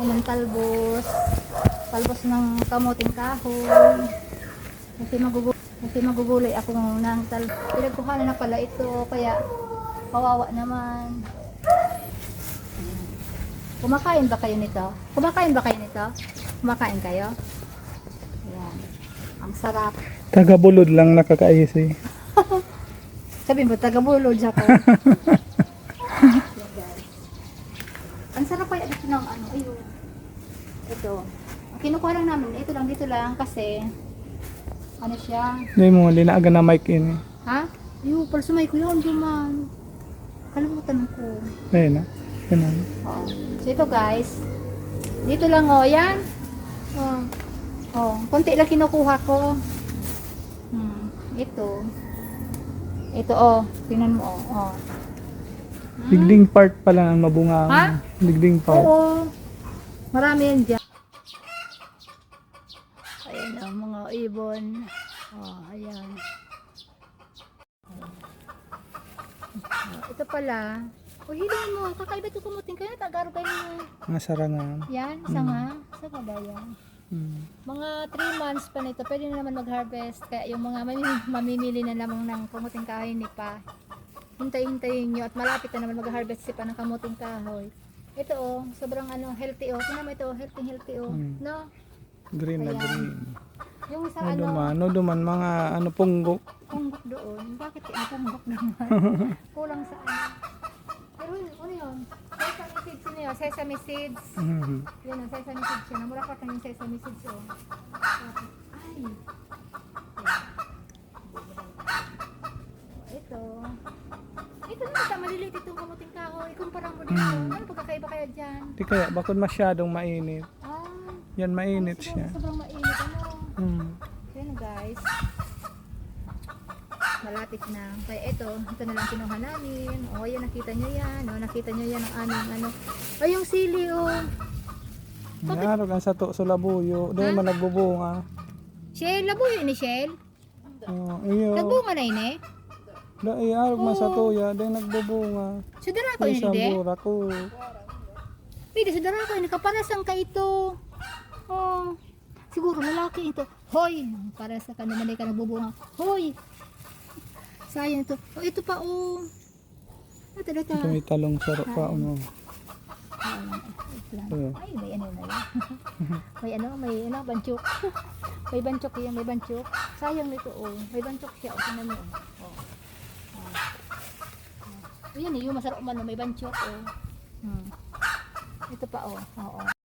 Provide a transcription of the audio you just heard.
ng talbos ng kamuting kahoy. Kasi magugulay ako ng pinagkuhanan na pala ito, kaya kawawa naman. Kumakain ba kayo nito? Kumakain kayo? Ayan. Ang sarap. Taga-bulod lang nakakaisi. Sabi mo, taga-bulod ako. Ang sarap kaya dito ng ano, ayun. Ito. Ang kinukuha lang namin, dito lang kasi ano siya? Hindi mo, linaagan na mic in eh. Ha? Ayun, para sumay ko yun, duman. Kalimutan ko. Ayun na. Ganun. Oo. So ito guys, dito lang yan. Konti lang kinukuha ko. Ito tingnan mo Digding part pa lang ang mabunga. Ha? Digding part. Oo. Marami yan dyan. Ayan ang mga ibon. Ayan. Ito pala. Hilingin mo. Kakaiba ito kumuting kayo. Tagaro kayo. Mga sarangan. Yan. Sanga ba yan? Mga 3 months pa nito. Pwede na naman mag-harvest. Kaya yung mga mamimili na lamang ng kamuting kahoy ni pa. Hintayin nyo. At malapit na naman mag-harvest si pa ng kamuting kahoy. Ito sobrang healthy Tingnan mo ito. Healthy No? Green na Ayan. green. Yung sa No duman, mga punggok. punggok doon. Bakit punggok naman? Kulang sa Pero ano yun? Sesame seeds. Yan ang sesame seeds yun. Namurakat na yung sesame seeds Ay! Ito na maliliit itong kamuting kahoy. Kumpara mo dito. Ano pagkakaiba kaya dyan? Di kaya, bakit masyadong mainit? Yan, mainit siya. Sobrang mainit. Yan guys. Malapit na. Kaya ito na lang kinuha namin. Yan, nakita nyo yan. Nakita nyo yan ang aming yung sili Nangarog ang sato sa labuyo. Doon man nagbubunga. Shell, labuyo ni Shell? Iyo. Nagbunga na ini? Dahil arog man sa tuya. Doon nagbubunga. Sudara ko ini, Isang de? bura ko. Pwede, sudara ko ini. Kapanasan ka ito. Siguro lalaki ito. Hoy! Para sa kanumanay ka nagbubunga. Hoy! Sayang ito. Ito pa Ito. Ito may talong sarap pa. Ay, may na yan. may banchok. May banchok yan, may banchok. Sayang nito, May banchok siya, tingnan mo. Yan yung masarap man, may banchok, Ito pa, Oo.